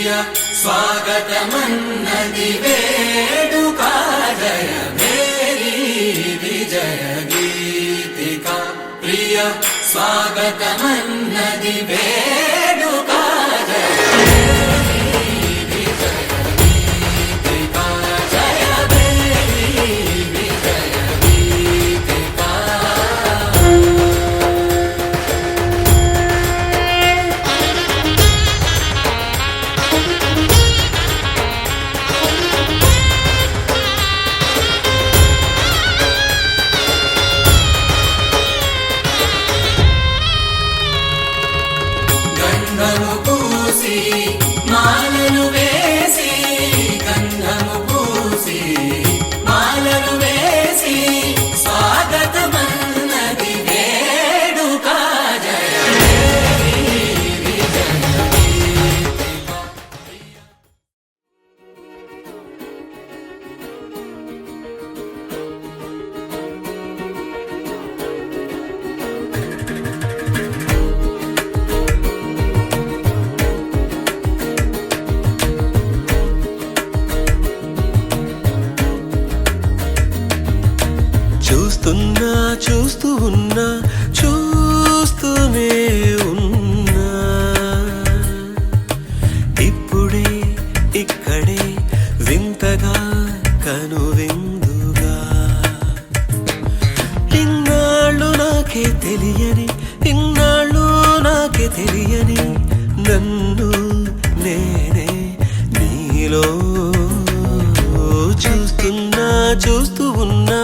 ప్రియ స్వాగతమన్నది వేడుక జయ మేరీ విజయ గీతిక ప్రియ స్వాగతమన్నది వేడుక జయ మాలలు వేసి గంధము పూసి మాలలు వేసి స్వాగతమన్నది వేడుక జయ చూస్తూ ఉన్నా చూస్తూనే ఉన్నా ఇప్పుడే ఇక్కడే వింతగా కనువిందుగా ఇన్నాళ్ళు నాకే తెలియని నన్ను నేనే నీలో చూస్తూ ఉన్నా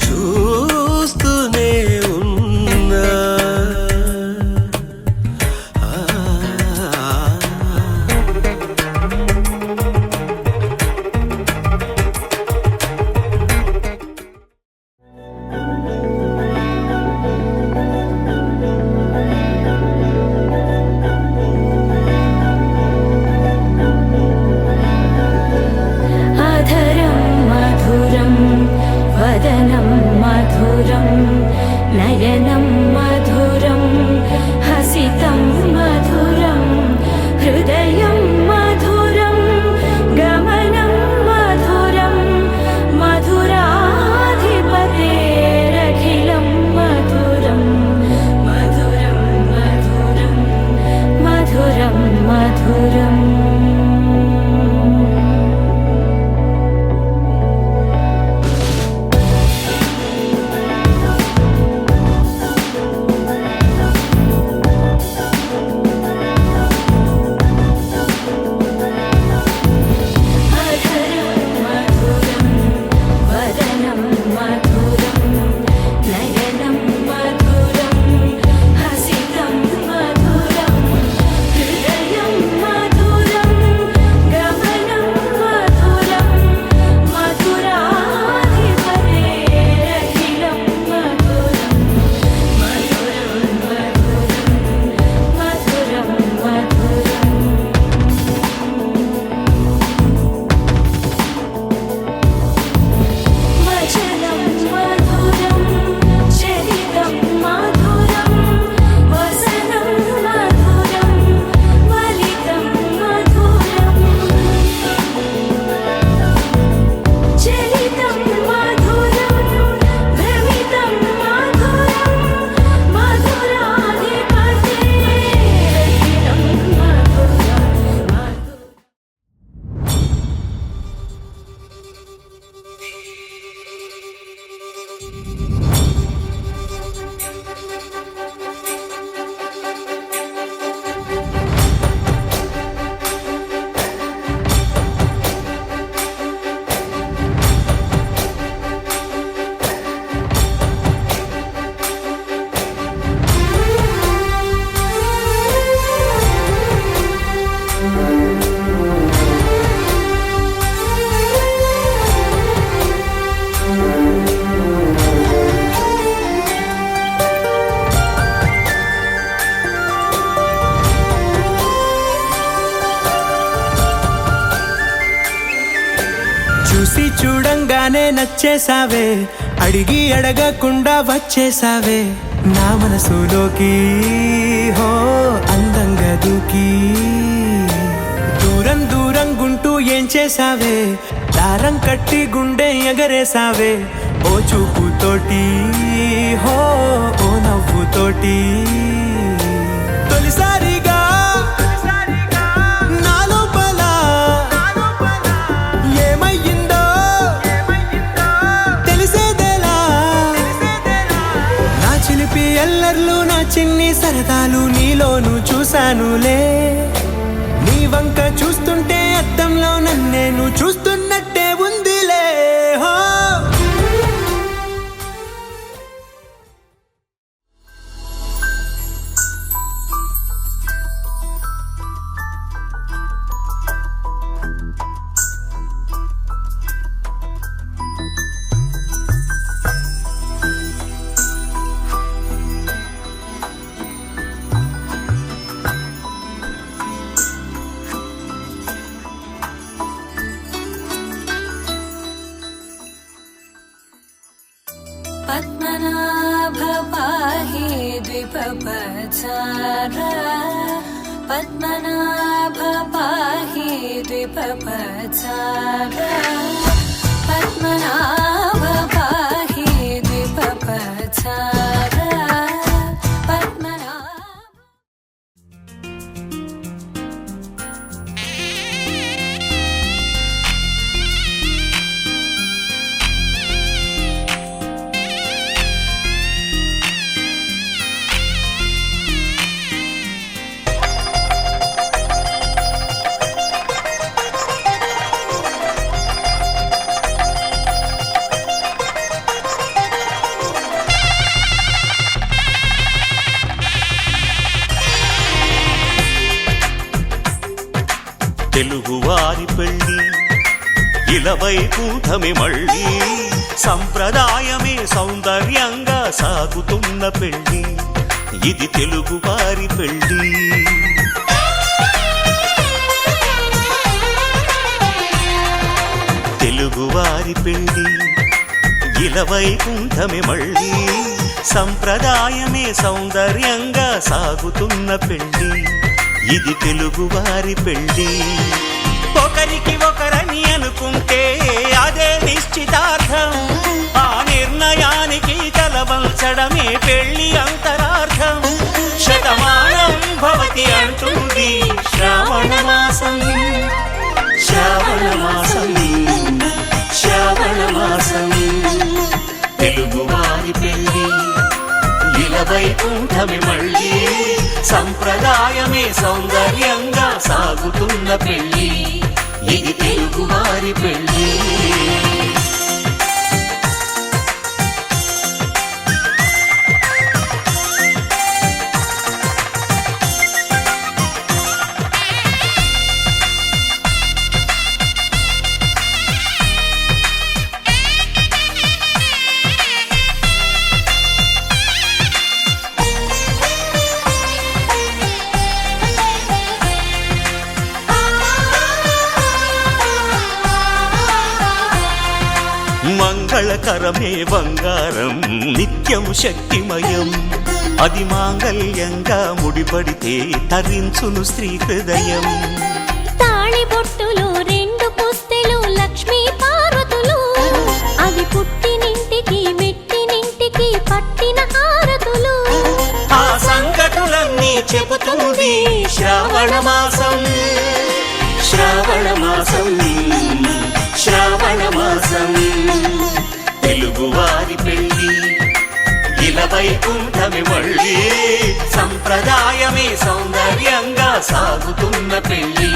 చూస్తూనే ఉన్నా నయనం మధురం హసితం మధురం హృదయం మధురం గమనం మధురం మధురాధిపతేరఖిలం మధురం మధురం మధురం మధురం మధురం చూసి చూడంగానే నచ్చేసావే అడిగి అడగకుండా వచ్చేసావే నా మనసులోకి హో అందంగా దూకి దూరం ఏం చేసావే దారం కట్టి గుండె ఎగరేసావే ఓ చూపుతోటి హో ఓ నవ్వుతోటి తొలిసారిగా నా లోపల ఏమయ్యిందో తెలిసేదేలా నా చిలిపి ఎల్లర్లు నా చిన్ని సరదాలు నీలోను చూశానులే నీ వంక చూస్తుంటే అద్దంలో నన్నేను చూస్తున్నట్టే ఉందిలే హో पद्मनाभ पाहि द्विपपचार पद्मनाभ पाहि द्विपपचार पद्मनाभ पाहि द्विपपचार पद्मनाभ తెలుగువారి పెళ్ళి ఇలవైకుంఠమి మళ్ళీ సంప్రదాయమే సౌందర్యంగా సాగుతున్న పెళ్ళి ఇది తెలుగువారి పెళ్ళి తెలుగువారి పెళ్ళి ఇలవైకుంఠమి మళ్ళీ సంప్రదాయమే సౌందర్యంగా సాగుతున్న పెళ్ళి ఇది తెలుగువారి పెళ్ళి ఒకరికి ఒకరని అనుకుంటే అదే నిశ్చితార్థం ఆ నిర్ణయానికి తలవంచడమే పెళ్ళి అంతరార్థం శతమానం భవతి అంటుంది శ్రావణ మాసం శ్రావణ మాసం శ్రావణ మాసం తెలుగువారి పెళ్ళి ఇలవైకుంఠమి మళ్ళీ సంప్రదాయమే సౌందర్యంగా సాగుతున్న పెళ్ళి ఇది తెలుగువారి పెళ్ళి మంగళకరమే బంగారం నిత్యం శక్తిమయం అది మాంగళ్యంగా ముడిపడితే తరించును స్త్రీ హృదయం తాళి బొట్టులు రెండు పుస్తెలు లక్ష్మీ పార్వతులు అవి పుట్టినింటికి మెట్టినింటికి పట్టిన హారతులు ఆ సంగతులన్నీ చెబుతుంది శ్రావణ మాసం శ్రావణ మాసం శ్రావణ మాసం తెలుగువారి పెళ్ళి ఇలవైకుంఠమి మళ్ళీ సంప్రదాయమే సౌందర్యంగా సాగుతున్న పెళ్ళి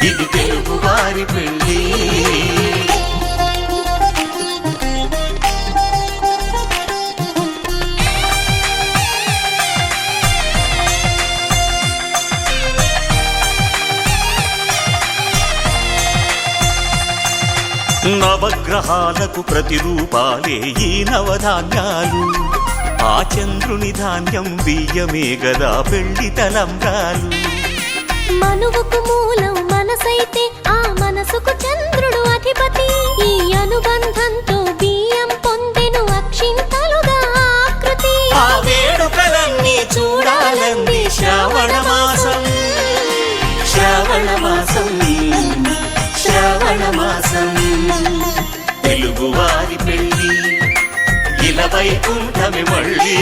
ఇది తెలుగువారి పెళ్ళి నవగ్రహాలకు ప్రతిరూపాలే ఈ నవధాన్యాలు ఆ చంద్రుని ధాన్యం బియ్యమే గదా పెళ్లి తలంబ్రాలు మనువుకు మూలం మనసైతే ఆ మనసుకు చంద్రుడు అధిపతి ఈ అనుబంధంతో బియ్యం పొందెను అక్షింతలుగా ఆకృతి ఆ వేడుకలన్నీ చూడాలంది శ్రావణ మాసం శ్రావణ మాసం వేళ వైకుంఠమే మళ్ళీ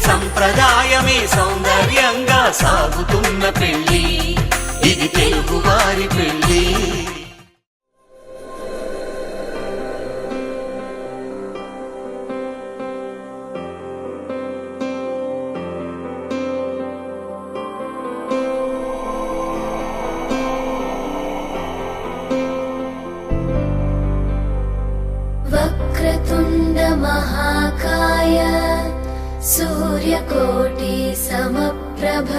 సంప్రదాయమే సౌందర్యంగా సాగుతున్న పెళ్లి ఇది తెలుగు వారి పెళ్లి. वक्रतुण्ड महाकाय सूर्यकोटि समप्रभ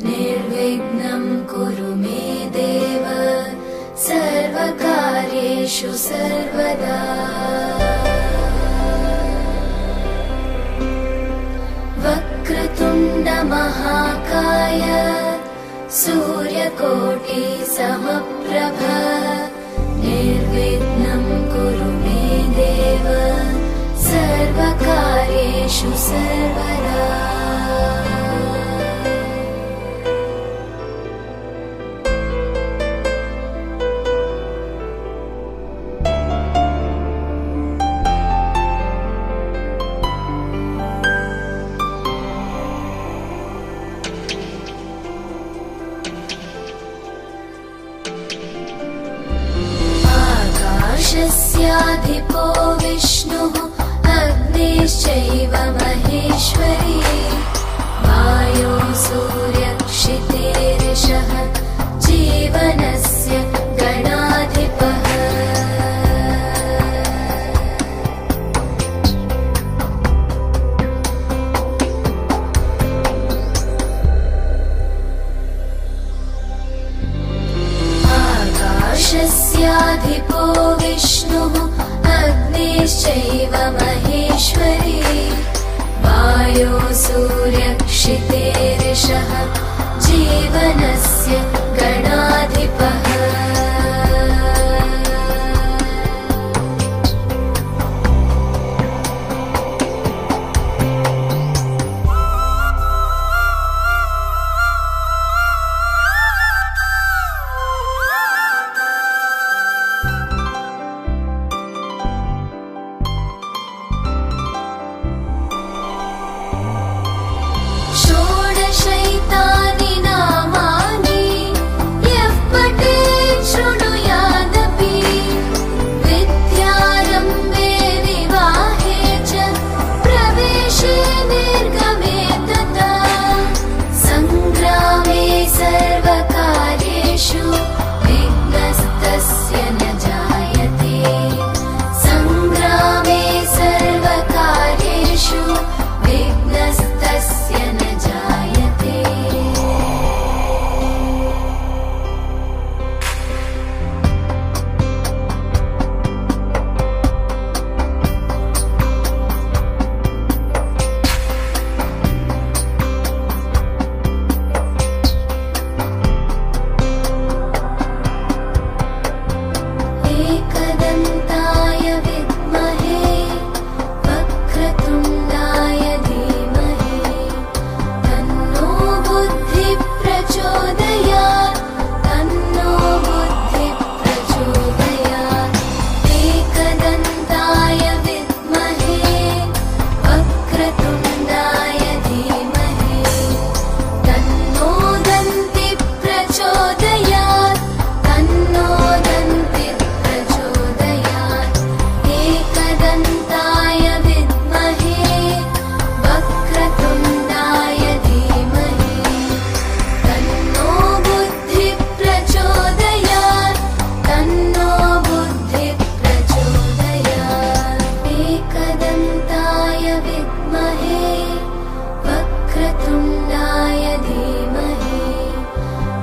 निर्विघ्नं कुरु मे देव सर्वकार्येषु सर्वदा. वक्रतुण्ड महाकाय सूर्यकोटि समप्रभ निर्विघ्नं कुरु मे देव सर्वकार्येषु सर्वदा. आकाशस्याधिपो विष्णुः अग्निश्चैव महेश्वरी वायो सूर्यक्षितेरिषः जीवनस्य गणाधिपः. आकाशस्याधिपो विष्णुः अग्निश्चैव महेश्वरी वायो सूर्यक्षितेरिषः जीवनस्य गणाधिपः. षोडशैतानि नामानि यः पठेत् शृणुयादपि विद्यारम्भे विवाहे च प्रवेशे निर्गमे तथा सङ्ग्रामे सर्वकार्येषु विघ्नस्तस्य न जायते. सङ्ग्रामे सर्वकार्येषु विघ्नस्तस्य न जायते. एकदन्ताय विद्महे वक्रतुण्डाय धीमहि तन्नो बुद्धिः प्रचोदयात्. तन्नो बुद्धिः प्रचोदयात्. एकदन्ताय विद्महे वक्रतुण्डाय धीमहि तन्नो दन्तिः प्रचोदयात्. तन्नो दन्तिः प्रचोदयात्. एकदन्ताय विद्महे वक्रतुण्डाय धीमहि तन्नो बुद्धिः प्रचोदयात्. तन्नो बुद्धिः प्रचोदयात्. एकदन्ताय विद्महे वक्रतुण्डाय धीमहि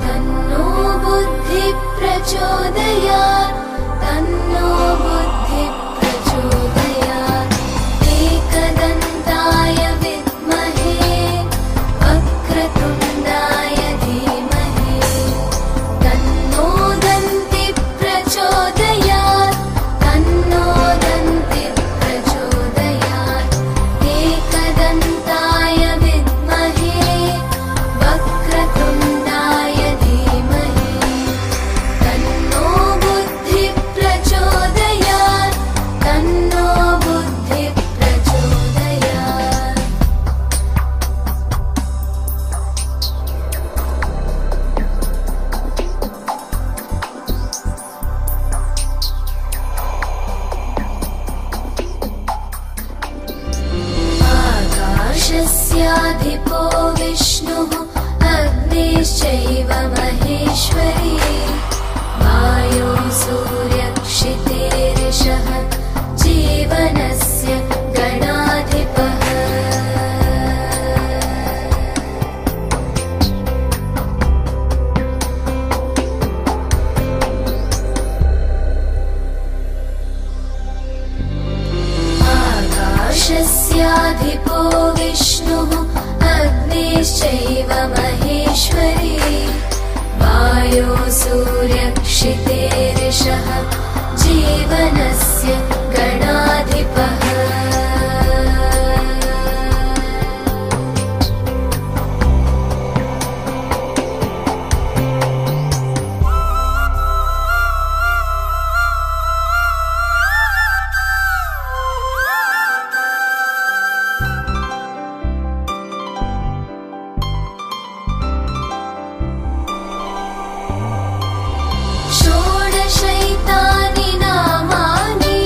तन्नो बुद्धिः प्रचोदयात्. तन्नो बुद्धिः प्रचोदयात्. एकदन्ताय विद्महे वक्रतुण्डाय धीमहि तन्नो दन्तिः प्रचोदयात्. तन्नो दन्तिः प्रचोदयात्. एकदन्ताय विद्महे वक्रतुण्डाय धीमहि तन्नो बुद्धिः गणाधिपो विष्णुः अग्निश्चैव महेश्वरी वायो सूर्यक्षितेरिषः जीवनस्य गणाधिपः षोडशैतानि नामानि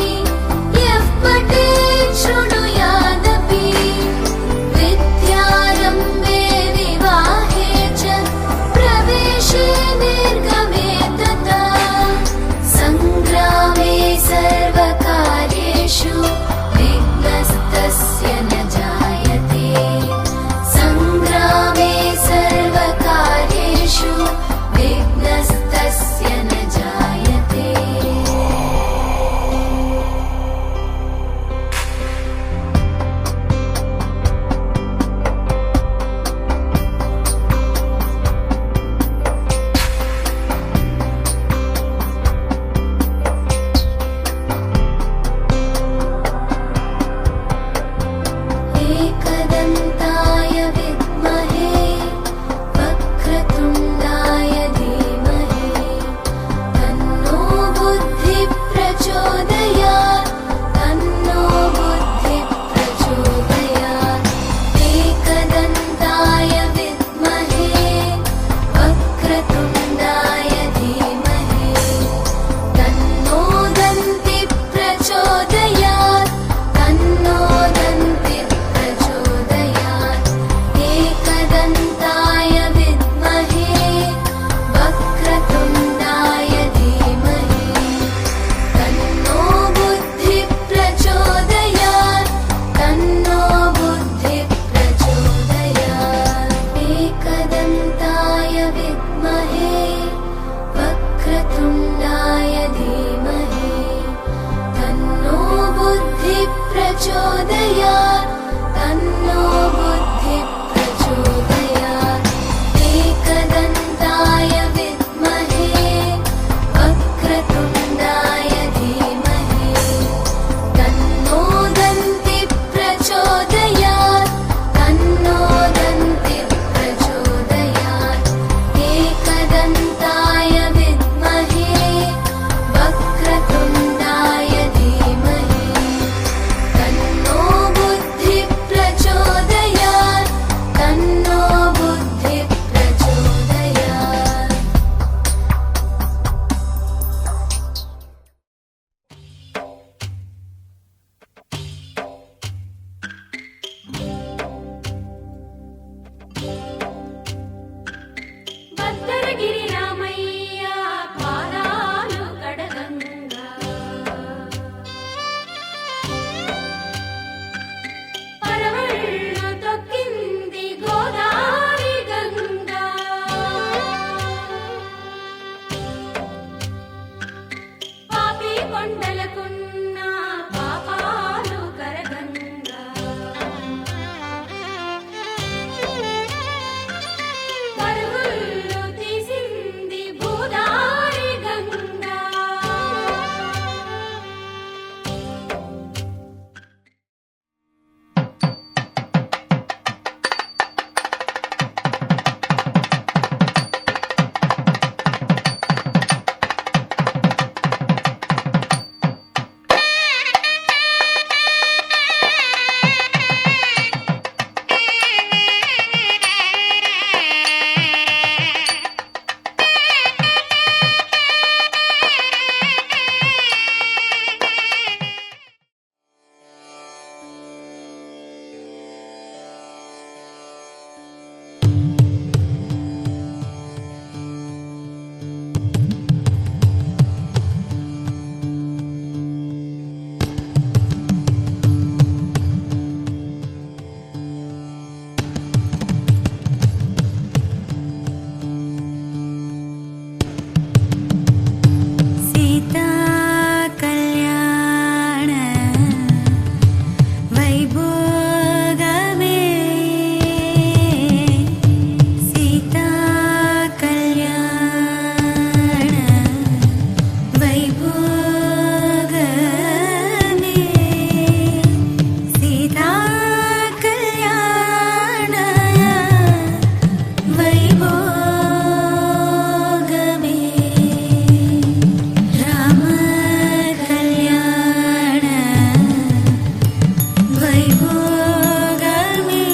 భోగమే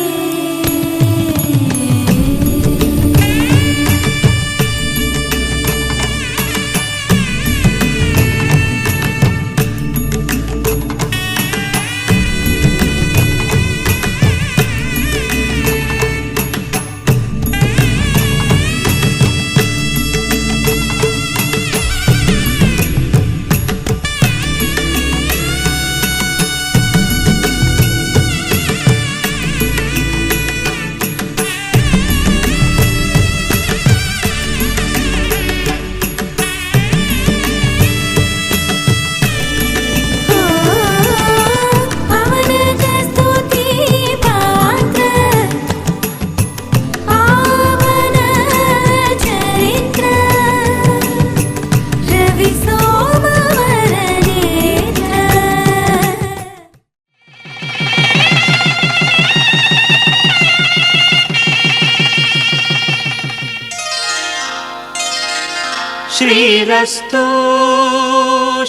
శ్రీరస్తు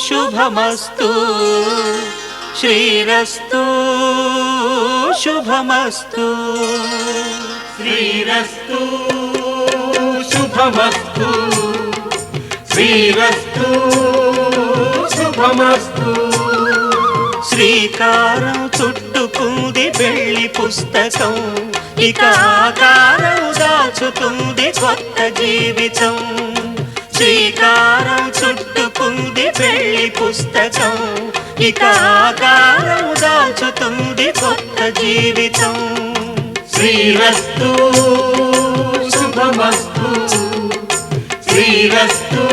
శుభమస్తు శ్రీరస్తు శుభమస్తు శ్రీరస్తు శుభమస్తు శ్రీరస్తు శుభమస్తు శ్రీకారం చుట్టుకుంది పెళ్లి పుస్తకం ఇక ఆకారం దాచుతుంది కొత్త జీవితం శ్రీకారం చుట్టుకుంది పెళ్లి పుస్తకం ఇక ఆకారం దాచుతుంది కొత్త జీవితం శ్రీరస్తు శుభమస్తు శ్రీరస్తు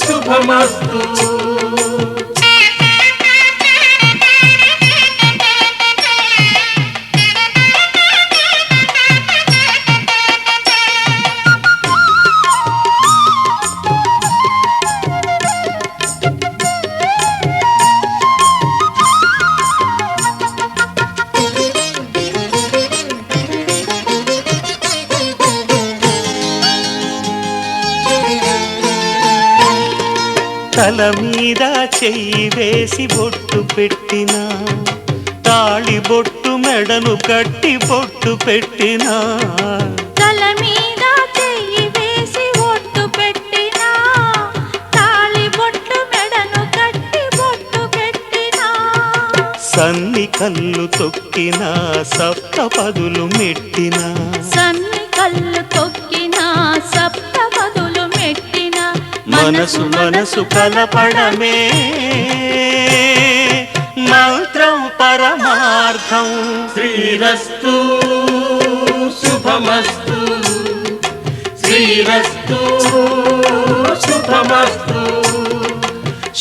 శుభమస్తు తల మీద చెయ్యి వేసి బొట్టు పెట్టినా తాళి బొట్టు మెడను కట్టి బొట్టు పెట్టినా తల మీద చెయ్యి వేసి బొట్టు పెట్టినా తాళి బొట్టు మెడను కట్టి బొట్టు పెట్టినా సన్ని కళ్ళు తొక్కినా సప్త పదులు మెట్టినా సన్ని కళ్ళు తొక్కినా సప్త పదులు మెట్టినా మనసు మనసు కలపడమే మంత్రం పరమార్థం శ్రీరస్తు శుభమస్తు శ్రీరస్తు శుభమస్తు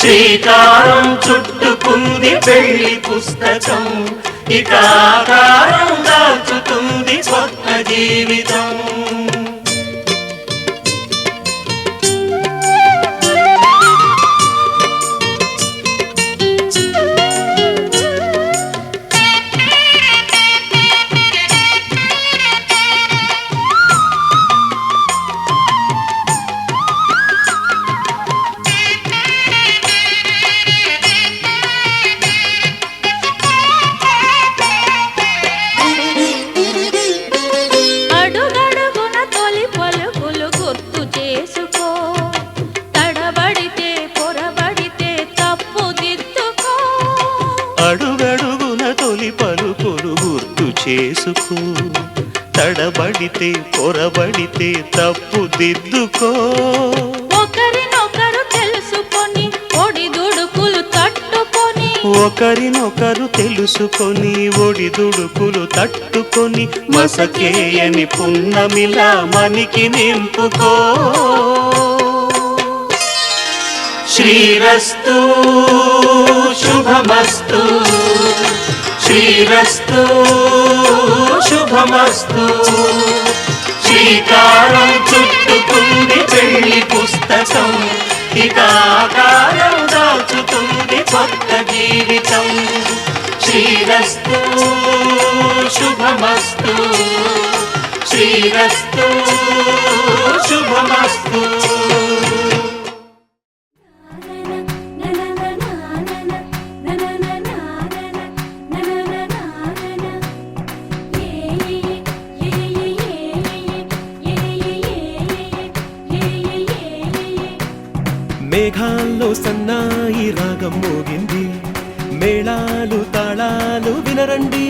శ్రీకారం చుట్టుకుంది పెళ్లి పుస్తకం ఇక ఆకారం దాచుతుంది కొత్త జీవితం అడుగడుగున తొలి పలుకులు గుర్తు చేసుకో తడబడితే పొరబడితే తప్పు దిద్దుకో ఒకరినొకరు తెలుసుకొని ఒడిదుడుకులు తట్టుకొని ఒకరినొకరు తెలుసుకొని ఒడిదుడుకులు తట్టుకొని మసకేయని పున్నమిలా మనికి నింపుకో శ్రీరస్తు శుభమస్తు శ్రీరస్తు శుభమస్తు శ్రీకారం చుట్టుకుంది పెళ్లి పుస్తకం ఇక ఆకారం దాచుతుంది కొత్త జీవితం శ్రీరస్తు శుభమస్తు శ్రీరస్తు శుభమస్తు na na na na na na na na na na na మేఘాల్లో సన్నాయి రాగం మోగింది, మేళాలు తాళాలు వినరండి,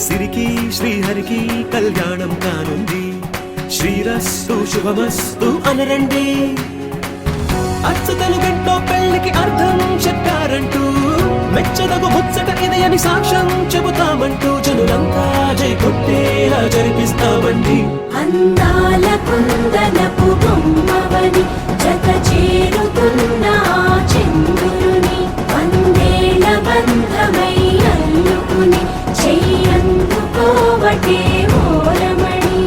సిరికి శ్రీహరికి కళ్యాణం కానుంది, శ్రీరస్తు శుభమస్తు అనరండి. అచ్చతలు గంటో పెళ్లికి అర్థం చెప్పారంటూ, మెచ్చదగు ముచ్చట ఇది అని సాక్ష్యం చెబుతామంటూ, జనులంతా జై కొట్టేలా జరిపిస్తామండి. అందాల కుందనపు బొమ్మవని జత చేరుతున్న ఆ చంద్రుని, వందేల బంధమై అల్లుకుని చెయ్యందుకోవటే ఓరమణి.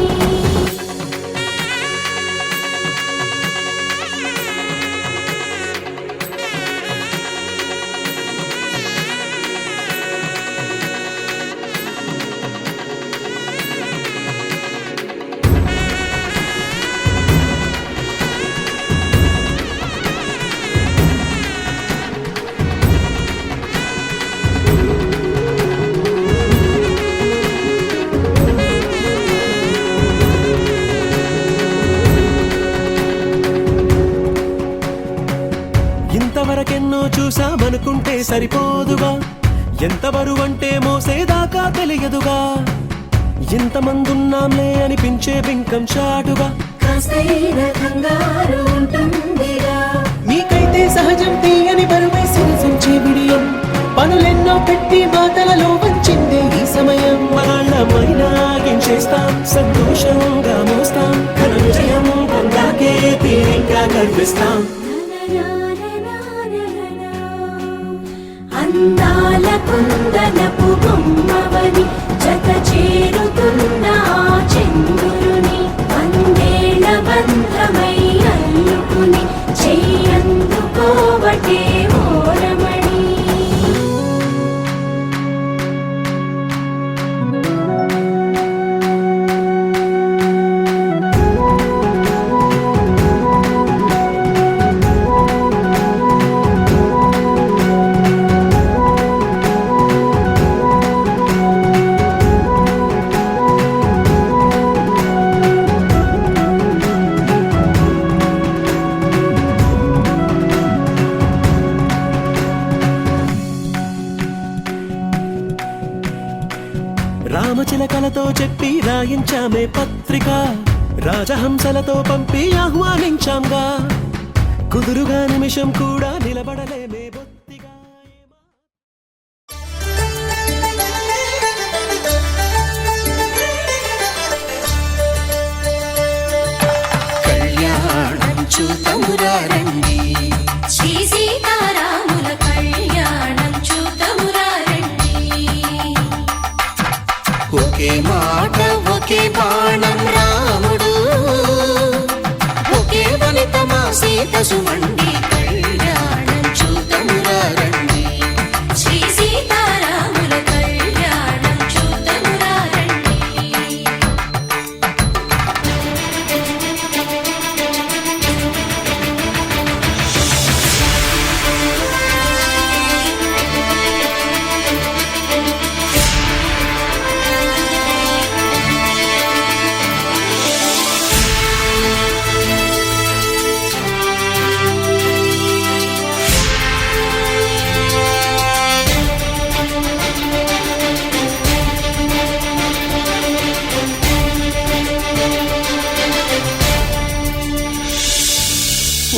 ఇంతవరకెన్నో చూసామనుకుంటే సరిపోదుగా, ఎంత బరువంటే మోసేదాకా తెలియదుగా, ఇంతమందున్నాంలే అనిపించే బింకం చాటుగా, కాస్తైన కంగారు ఉంటుందిగా, మీకైతే సహజం తీయని బరువై సిరసించే విడియం, పనులెన్నో పెట్టి మాటలలో వంచిందే ఈ సమయం. మనాళ్ళమైనా చేస్తాం, సంతోషంగా మోస్తాం, ఘన విజయం పొందాకే తీరిగ్గా కనిపిస్తాం. అందాల కుందనపు బొమ్మవని జత చేరుతున్న ఆ చంద్రుని, వందేల బంధమై అల్లుకుని చెయ్యందుకోవటే ఓరమణి. రామచిలకలతో చెప్పి రాయించామే పత్రిక, రాజహంసలతో పంపి ఆహ్వానించాంగా, కుదురుగా నిమిషం కూడా నిలబడలేమే బొత్తిగా. కళ్యాణం చూతమురారండి, శ్రీ సీతారాముల కళ్యాణం చూతమురారండి. ఒకే మాట ఒకే బాణం రాముడు, ఒకే వనిత మా సీత సుమండి, కళ్యాణం చూతమురారండి. శ్రీ సీతారాముల కళ్యాణం చూతమురారండి.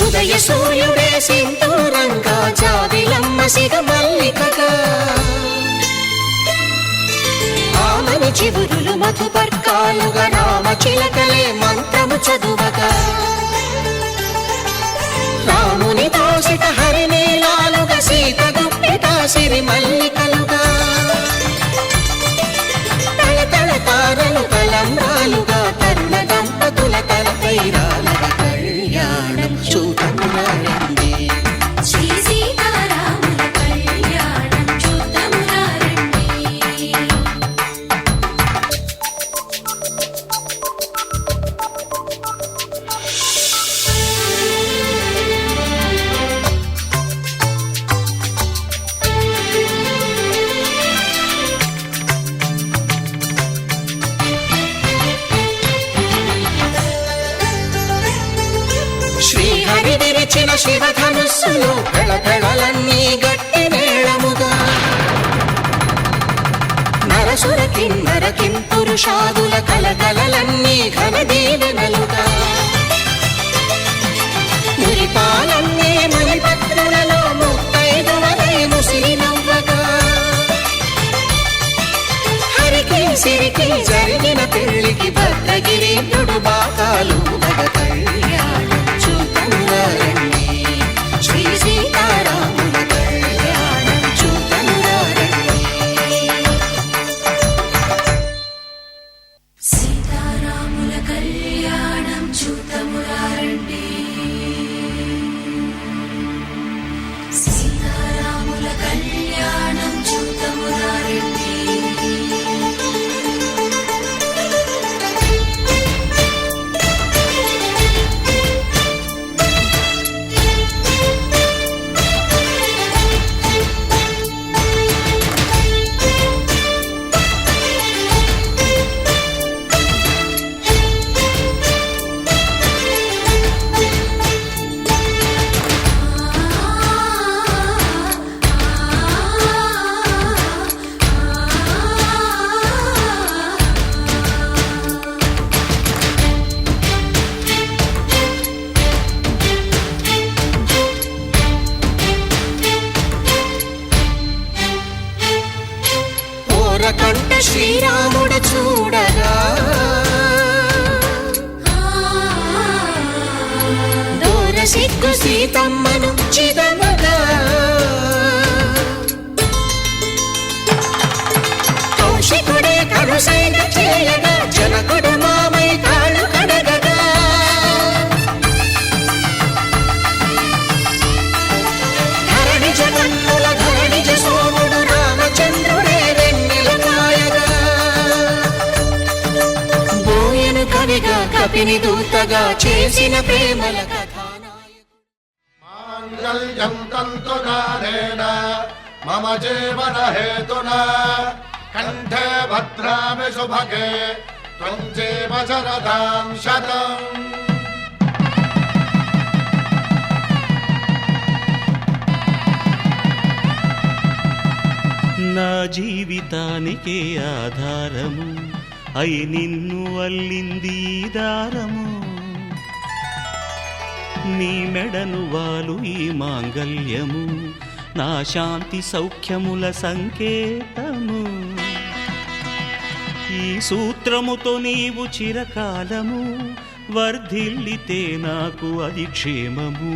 ఉదయ సూర్యుడే సింధూరంగా, జాబిలమ్మ సిగ మల్లికగా, ఆమని చివురులు మధుపర్కాలుగా, రామ చిలకలే మంత్రము చదువగా, రాముని దోసిట హరినీలాలుగా, సీత గుప్పిట సిరి మల్లికలుగా, తళతళ తారలు తలంబ్రాలుగా, తరుణ దంపతుల తలపైరాలుగా, కళ్యాణం చూతమురారండి. శ్రీ సీతారాముల కళ్యాణం చూతమురారండి. శివధనుస్సులు పెళపెళలన్నీ గట్టి మేళముగా నరసుర కిన్నర కింపురుషాదుల కలకలలన్నీ ఘన దీవెనలుగా మురిపాలన్నీ మణిపత్రులలో ముత్తైదువలై ముసిరి నవ్వగా హరికి సిరికి జరిగిన పెళ్లికి భద్రగిరీంద్రుడు బాకాలు మగ కళ్యాణం చూతమురారండి శ్రీ సీతారాముల కళ్యాణం చూతమురారండి సీతారాముల కళ్యాణం చూతమురారండి సీతారాముల కళ్యాణం చూతమురారండి కంట శ్రీరాముడు చూడగా దూర సిగ్గు సీతమ్మను చిదమగా కౌశికుడే కరుసైన చేయగా జనకుడు మామై కాళ్ళు కడగగా ధరణి జగన్నుల ధరణిజ సోముడు రామచంద్రుడే కపిని దూతగా చేసిన ప్రేమల మాంగళ్యం తంతునానేన మమ జీవన హేతునా కంఠే భద్రామి శుభగే త్వం జీవ శరదాం శతం నా జీవితానికే ఆధారము అయి నిన్ను అల్లింది ఈ దారము నీ మెడను వాలు ఈ మాంగల్యము నా శాంతి సౌఖ్యముల సంకేతము ఈ సూత్రముతో నీవు చిరకాలము వర్ధిల్లితే నాకు అది క్షేమము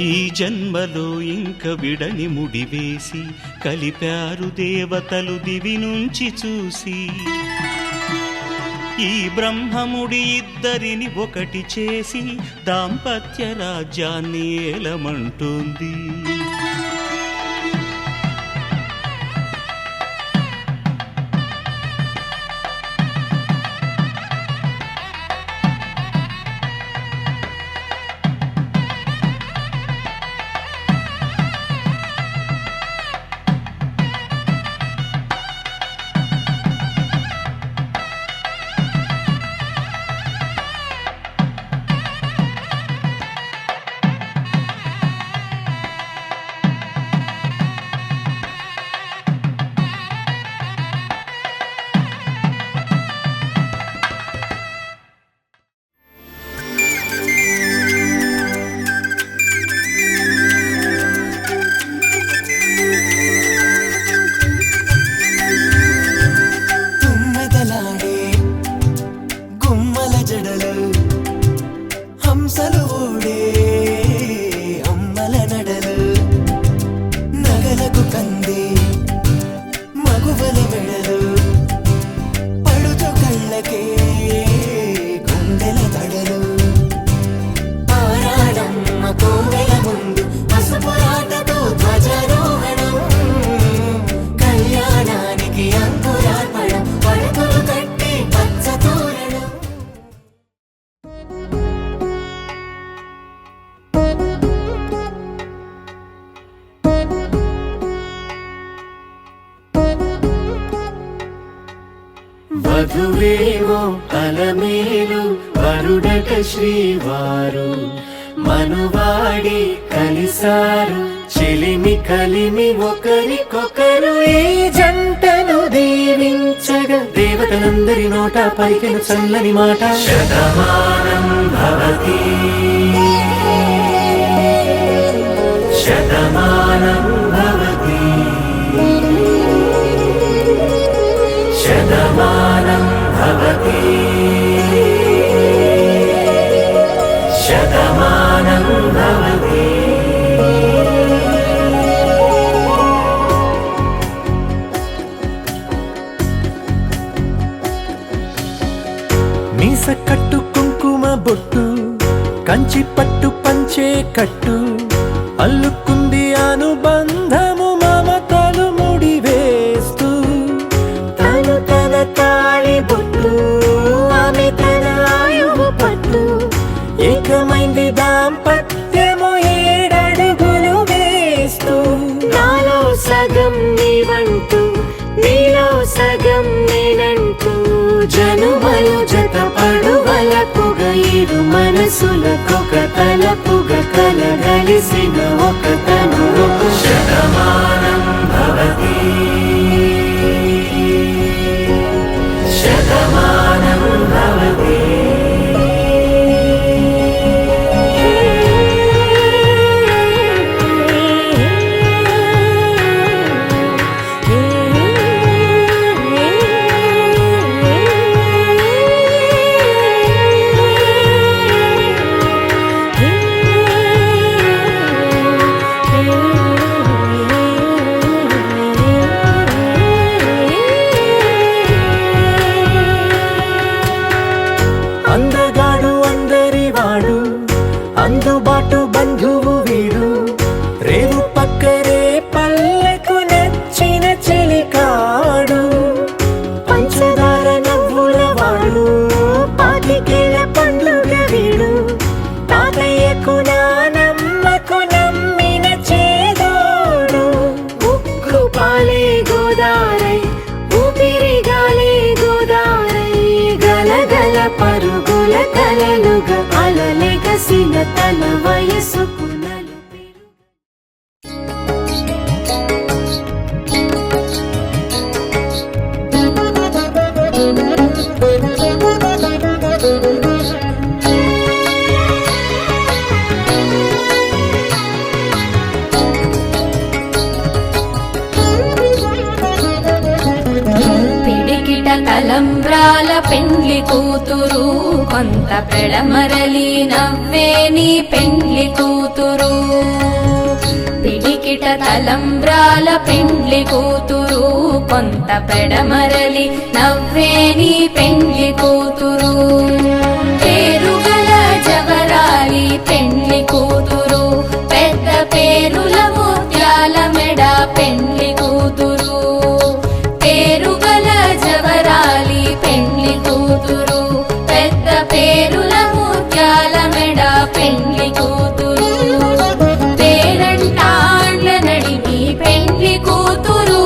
ఈ జన్మలో ఇంక విడని ముడివేసి కలిపారు దేవతలు దివి నుంచి చూసి ఈ బ్రహ్మముడి ఇద్దరిని ఒకటి చేసి దాంపత్య రాజ్యాన్ని ఏలమంటుంది వధువేవో అలమేలు వరుడట శ్రీవారు మనువాడి కలిసారు చెలిమి కలిమి ఒకరికొకరు ఈ జంటను దీవించగా దేవతలందరి నోట పలికిన చల్లని మాట శతమానం భవతి శతమానం భవతి శతమానం భవతి శతమానం భవతి. మీస కట్టు కుంకుమ బొట్టు కంచి పట్టు పంచే కట్టు అల్లుకుంది అనుబంధము మమతలు ముడివేస్తూ తను తన తాళి బొట్టు ఆమె తన ఆయువు పట్టు ఏకమైంది దాంపత్యము 7 అడుగులు వేస్తూ నాలో సగం నీవంటూ నీలో సగం నేనంటూ జనుమలు జత పడువలపుగ ఇరు మనసులకొక తలపుగ కలగలిసిన ఒక తను శతమానం భవతి శతమానం భవతి. అందగాడు అందరివాడు అందుబాటు బంధువు వీడు రేవు పక్కరే పల్లెకు నచ్చిన చెలికాడు పంచదార నవ్వుల వాడు పాతికేల పండుగ వీడు తాతయ్యకు నానమ్మకు నమ్మిన చేదోడు ఉక్కు పాలే గోదారై ఊపిరి గాలే గోదారై గలగల పరుగుల కలలుగా అలలెగసిన తన వయసుకు తలంబ్రాల పెండ్లి కూతురు కొంత పెడమరలి నవ్వే నీ పెండ్లి కూతురు పిడికిట తలంబ్రాల పెండ్లి కూతురు కొంత పెడమరలి నవ్వే నీ పెండ్లి కూతురు పేరుగల జవరాలి పెండ్లి కూతురు పెద్ద పేరుల ముత్యాల మెడ పెండ్లి కూతురు పేరుగల జవరాలి పెండ్లి కూతురు పెద్ద పేరుల ముత్యాల మెడ పెండ్లి కూతురు పేరంటాండ్ల నడిమి పెండ్లి కూతురు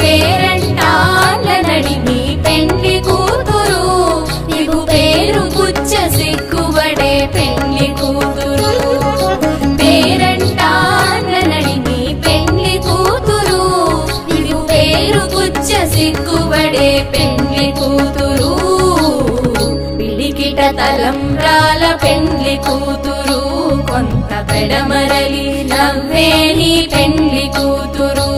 పేరంటాండ్ల నడిమి పెండ్లి కూతురు నీకు పేరు పుచ్చ సిగ్గుబడే పెండ్లి కూతురు పేరంటాండ్ల నడిమి పెండ్లి కూతురు నీకు పేరు పుచ్చ సిగ్గుబడే పెండ్లి కూతురు పిడికిట తలంబ్రాల పెండ్లి కూతురు కొంత పెడమరలి నవ్వే నీ పెండ్లి కూతురు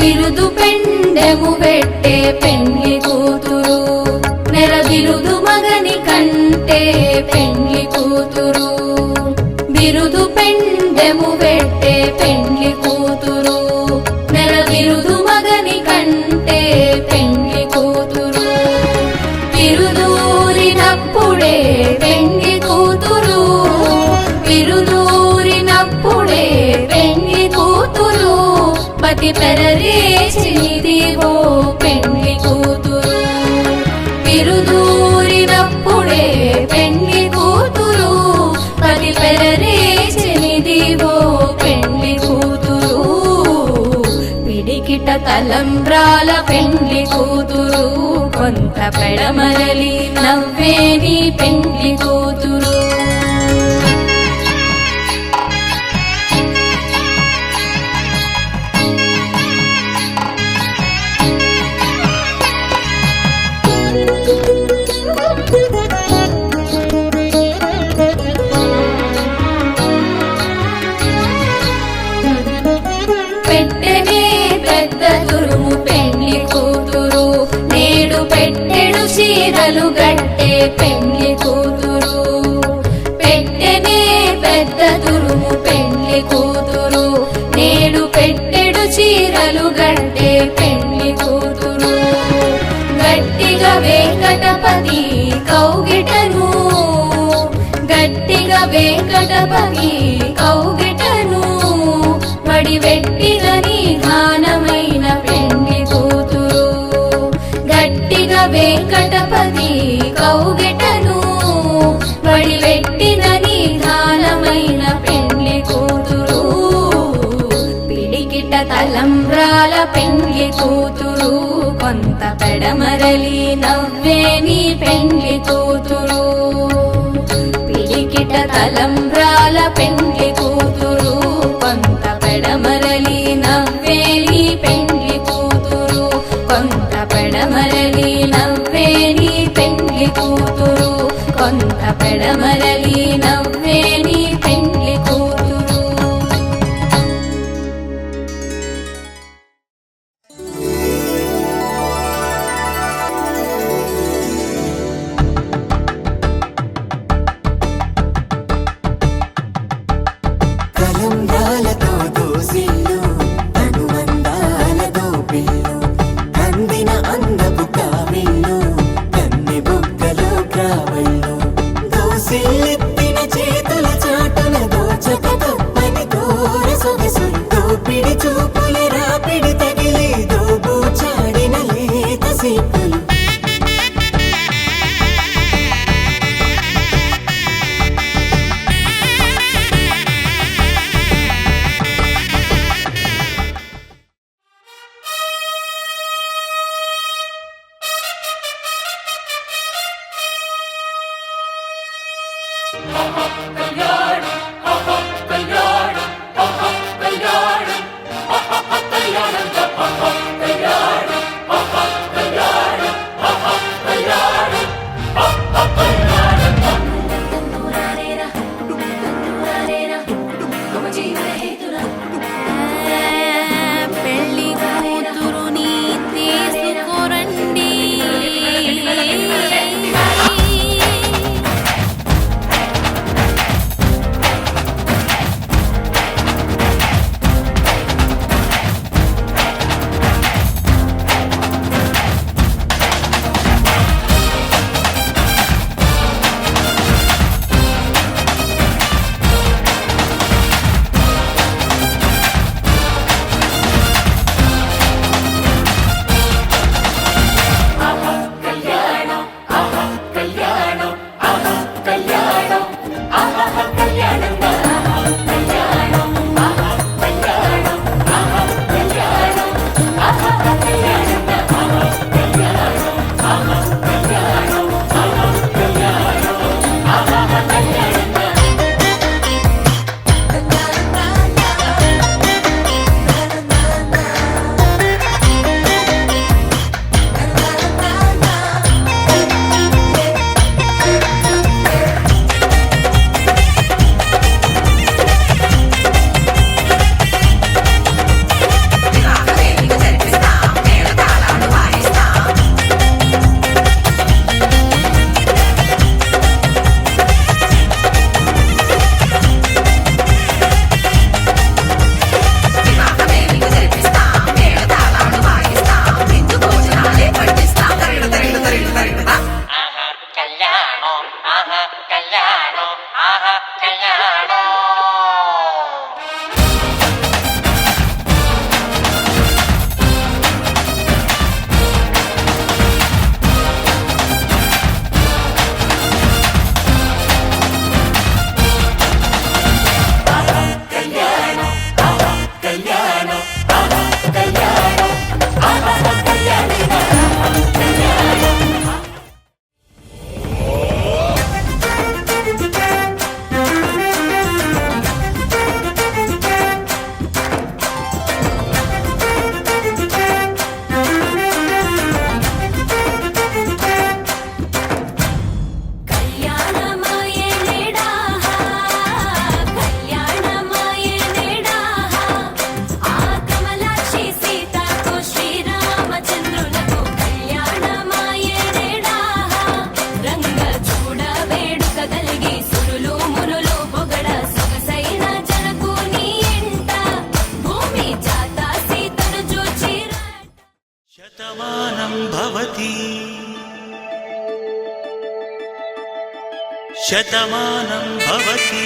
బిరుదు పెండెము పెట్టే పెండ్లి కూతురు నెర బిరుదు మగని కంటే పెండ్లి కూతురు బిరుదు పెండెము పెట్టే పెండ్లి కూతురు నెర బిరుదు మగని కంటే పెండ్లి కూతురు పెరరేసినిదివో పెండ్లి కూతురు బిరుదూరినప్పుడే పెండ్లి కూతురు పది పెరరేసినిదివో పెండ్లి కూతురు పిడికిట తలంబ్రాల పెండ్లి కూతురు కొంత పెడమరలి నవ్వేని పెండ్లి కూతురు పెట్టెనే పెద్ద తురుము పెండ్లి కూతురు నేడు పెట్టెడు చీరలు గట్టే పెండ్లి కూతురు పెట్టెనే పెద్ద తురుము పెండ్లి కూతురు నేడు పెట్టెడు చీరలు గట్టే పెండ్లి కూతురు గట్టిగా వెంకటపతి కౌగిటను గట్టిగా వెంకటపతి కౌగిటను వడివెట్టిన నిధానమైన పెండ్లి కూతురు గట్టిగా వెంకటపతి కౌగిటను వడివెట్టిన నిధానమైన పెండ్లి కూతురు పిడికిట తలంబ్రాల పెండ్లి కూతురు కొంత పెడమరలి నవ్వేని పెండ్లి కూతురు పిడికిట తలంబ్రాల పెండ్లి కూతురు కొంత పెడమరలి నవ్వేని పెండ్లి కూతురు కొంత పెడమరలి నవ్వేని పెండ్లి కూతురు కొంత పెడమరలి నవ్వేని పెండ్లి కూతురు శతమానం భవతి శతమానం భవతి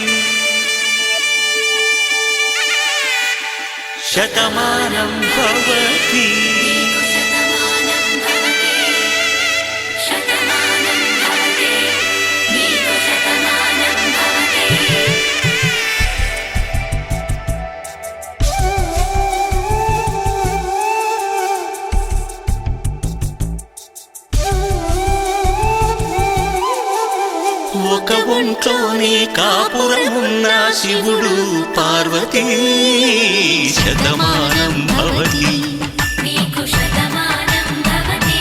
శతమానం భవతి శతమానం భవతి శతమానం భవతి నీకు శతమానం భవతి ఒక ఒంట్లోనే కాపురమున్న శివుడు పార్వతీ శతమానం భవతి నీకు శతమానం భవతి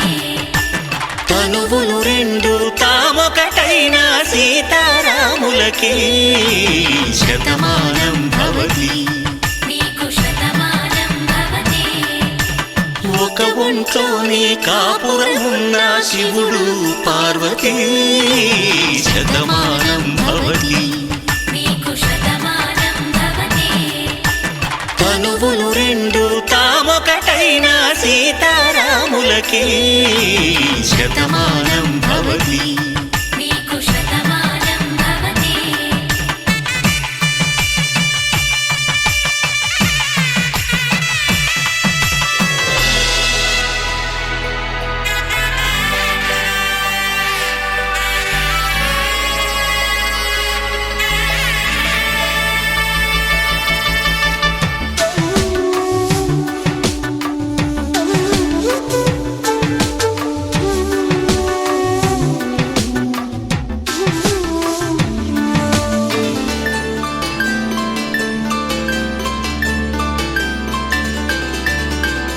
తనువులు రెండు తామొకటైన సీతారాములకి శతమానం భవతి నీకు శతమానం భవతి ఒక ఒంట్లోనే కాపురమున్న శివుడు పార్వతీ శతమానం భవతి నీకు శతమానం భవతి తనువులు రెండు తామొకటైన సీతారాములకి శతమానం భవతి నీకు శతమానం భవతి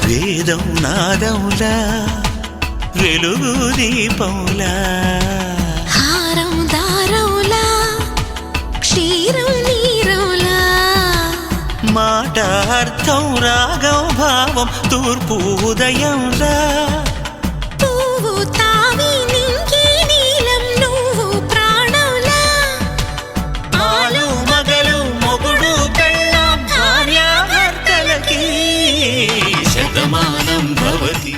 వేదం నాదములా వెలుగు దీపములా హారం దారవులా క్షీరం నీరవులా మాట అర్థం రాగం భావం తూర్పు ఉదయంలా పువ్వు తావి నింగి నీలం నువ్వు ప్రాణంలా ఆలు మగలు మొగుడు పెళ్ళాం భార్యాభర్తలకి శతమానం భవతి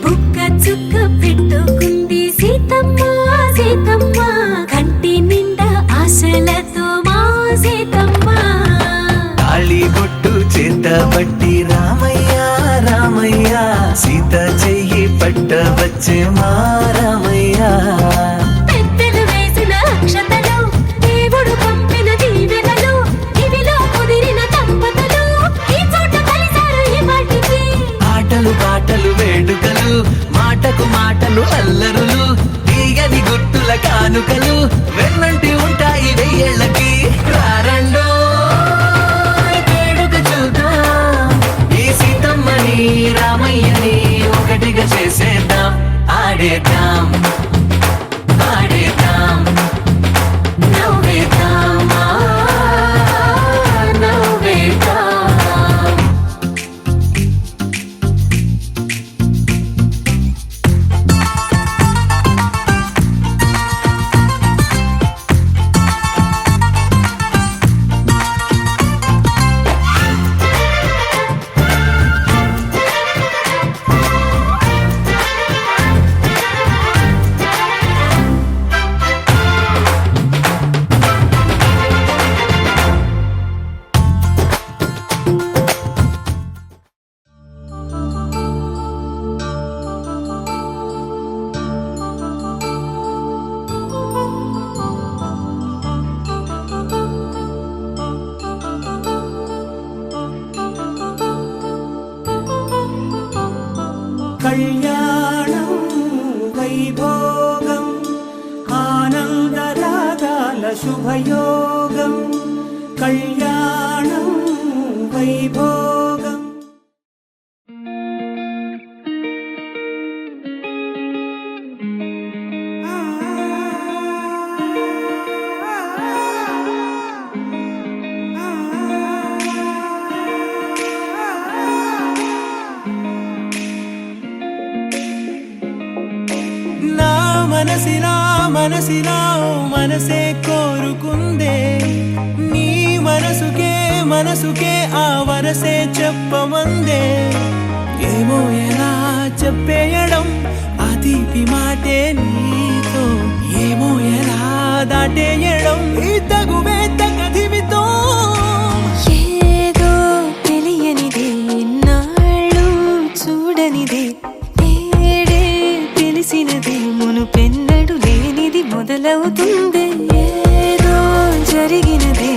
బుక్క చుక్క పెట్టుకుంది సీతమ్మ సీతమ్మ కంటి నిండా ఆశలతో మా సీతమ్మ తాళి బొట్టు చేత పట్టి రామయ్య రామయ్య సీత చెయ్యి పట్ట వచ్చే మా రామయ్య పెద్దలు వేసిన అక్షతలు దేవుడు పంపిన దీవెనలు ఇవిలో కుదిరిన దంపతులు ఈ చోట కలిసారు ఈ వాటికి ఆటలు పాటలు వేడుకలు మాటకు మాటలు అల్లరులు తీయని గుర్తుల కానుకలు వెన్నంటి ఉంటాయి వెయ్యేళ్ళకి రారండో వేడుక చూద్దాం ఈ సీతమ్మని రామయ్యని ఒకటిగా చేసేద్దాం ఆడేద్దాం ఆడేద్దాం నవ్వేద్దాం నవ్వేద్దాం కళ్యాణం వైభోగం ఆనందరాగాల శుభయోగం కళ్యాణం వైభోగం. నా మనసిలా మనసే కోరుకుందే నీ మనసుకే ఆ వరసే చెప్పమందే. ఏమో ఎలా చెప్పేయడం ఆ తీపి మాటే నీతో, ఏమో ఎలా దాటేయడం ఈ తగువే తగదివితో. ఏదో తెలియనిదే నాళ్ళు చూడనిదే తేడే తెలిసినదే మునుపెన్నడు లేనిది మొదలవుతుంది. ఏదో జరిగినదే